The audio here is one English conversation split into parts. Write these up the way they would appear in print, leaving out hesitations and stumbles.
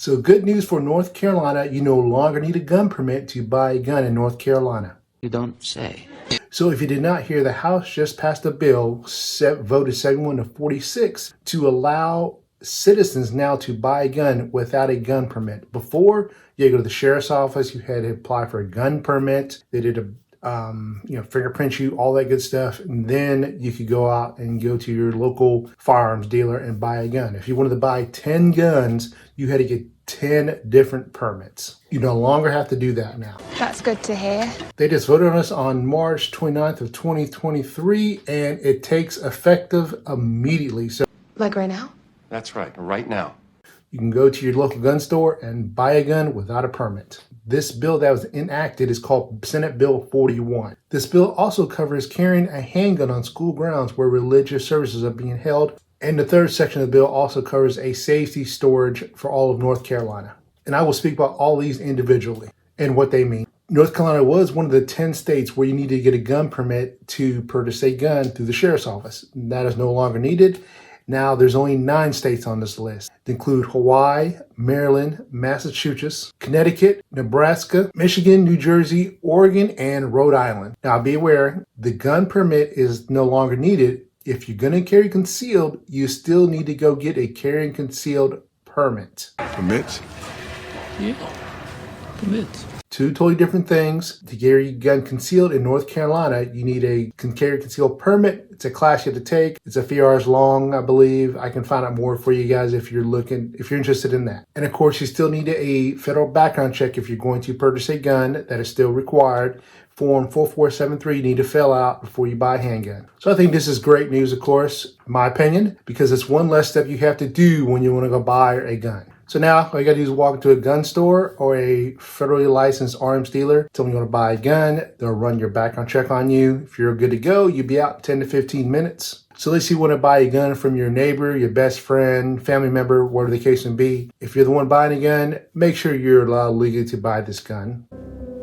So good news for North Carolina, you no longer need a gun permit to buy a gun in North Carolina. You don't say. So if you did not hear, the House just passed a bill, voted 71 to 46, to allow citizens now to buy a gun without a gun permit. Before, you had to go to the sheriff's office, you had to apply for a gun permit. They did fingerprint you, all that good stuff. And then you could go out and go to your local firearms dealer and buy a gun. If you wanted to buy 10 guns, you had to get 10 different permits. You no longer have to do that now. That's good to hear. They just voted on us on March 29th of 2023, and it takes effective immediately. So, Like right now? That's right, right now. you can go to your local gun store and buy a gun without a permit. This bill that was enacted is called Senate Bill 41. This bill also covers carrying a handgun on school grounds where religious services are being held. And the third section of the bill also covers a safety storage for all of North Carolina. And I will speak about all these individually and what they mean. North Carolina was one of the 10 states where you needed to get a gun permit to purchase a gun through the sheriff's office. That is no longer needed. Now there's only 9 states on this list. They include Hawaii, Maryland, Massachusetts, Connecticut, Nebraska, Michigan, New Jersey, Oregon, and Rhode Island. Now be aware, the gun permit is no longer needed. If you're going to carry concealed, you still need to go get a carrying concealed permit. Permits? Yeah. Permits. 2 totally different things. To carry a gun concealed in North Carolina, you need a carry concealed permit. It's a class you have to take. It's a few hours long, I believe. I can find out more for you guys if you're interested in that. And of course, you still need a federal background check if you're going to purchase a gun. That is still required. Form 4473 you need to fill out before you buy a handgun. So I think this is great news, of course, in my opinion, because it's one less step you have to do when you want to go buy a gun. So now all you got to do is walk into a gun store or a federally licensed arms dealer. Tell them you want to buy a gun. They'll run your background check on you. If you're good to go, you'll be out in 10 to 15 minutes. So let's say you want to buy a gun from your neighbor, your best friend, family member, whatever the case may be. If you're the one buying a gun, make sure you're allowed legally to buy this gun.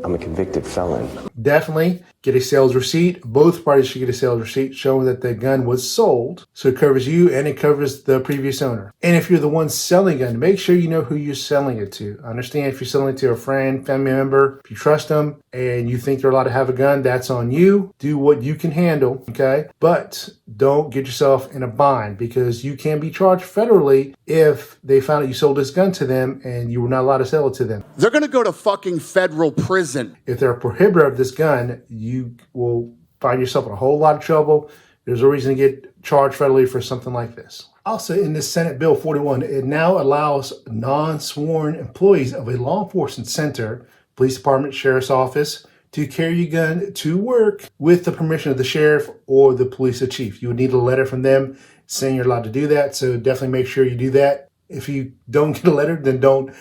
I'm a convicted felon. Definitely get a sales receipt. Both parties should get a sales receipt showing that the gun was sold. So it covers you and it covers the previous owner. And if you're the one selling a gun, make sure you know who you're selling it to. Understand if you're selling it to a friend, family member, if you trust them and you think they're allowed to have a gun, that's on you. Do what you can handle, okay? But don't get yourself in a bind because you can be charged federally if they found out you sold this gun to them and you were not allowed to sell it to them. They're going to go to fucking federal prison. If they're a prohibitor of this gun, you will find yourself in a whole lot of trouble. There's a reason to get charged federally for something like this. Also, in this Senate Bill 41, it now allows non-sworn employees of a law enforcement center, police department, sheriff's office, to carry a gun to work with the permission of the sheriff or the police chief. You would need a letter from them saying you're allowed to do that. So definitely make sure you do that. If you don't get a letter, then don't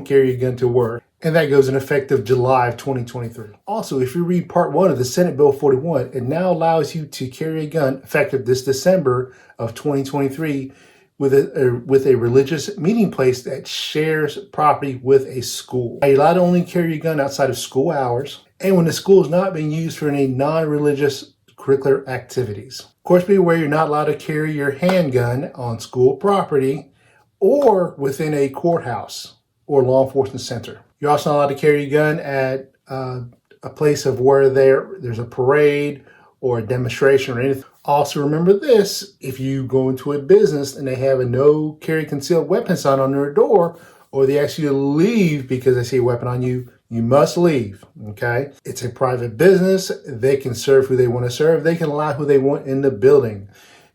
carry a gun to work. And that goes in effective July of 2023. Also, if you read Part 1 of the Senate Bill 41, it now allows you to carry a gun effective this December of 2023 with a religious meeting place that shares property with a school. Now, you're allowed to only carry a gun outside of school hours and when the school is not being used for any non-religious curricular activities. Of course, be aware you're not allowed to carry your handgun on school property or within a courthouse or law enforcement center. You're also not allowed to carry a gun at a place of where there's a parade or a demonstration or anything. Also remember this, if you go into a business and they have a no carry concealed weapon sign on their door, or they ask you to leave because they see a weapon on you, you must leave, okay? It's a private business. They can serve who they want to serve. They can allow who they want in the building.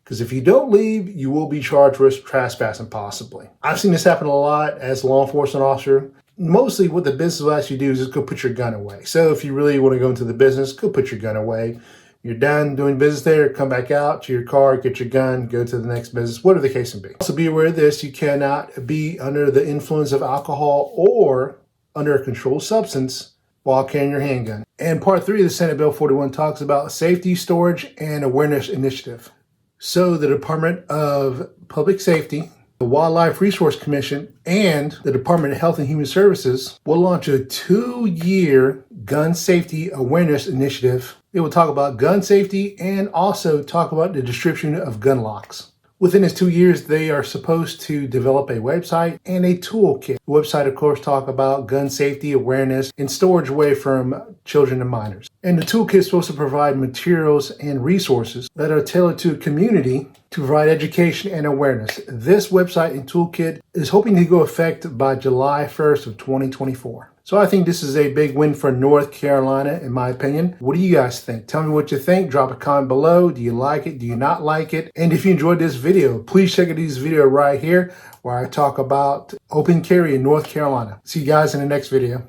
Because if you don't leave, you will be charged with trespassing possibly. I've seen this happen a lot as a law enforcement officer. Mostly what the business will ask you to do is just go put your gun away. So if you really want to go into the business, go put your gun away. You're done doing business there, come back out to your car, get your gun, go to the next business, whatever the case may be. Also be aware of this, you cannot be under the influence of alcohol or under a controlled substance while carrying your handgun. And Part 3 of the Senate Bill 41 talks about safety, storage, and awareness initiative. So the Department of Public Safety, the Wildlife Resource Commission, and the Department of Health and Human Services will launch a 2-year gun safety awareness initiative. It will talk about gun safety and also talk about the distribution of gun locks. Within its 2 years, they are supposed to develop a website and a toolkit. The website, of course, talk about gun safety, awareness, and storage away from children and minors. And the toolkit is supposed to provide materials and resources that are tailored to a community to provide education and awareness. This website and toolkit is hoping to go effective by July 1st of 2024. So I think this is a big win for North Carolina, in my opinion. What do you guys think? Tell me what you think. Drop a comment below. Do you like it? Do you not like it? And if you enjoyed this video, please check out this video right here where I talk about open carry in North Carolina. See you guys in the next video.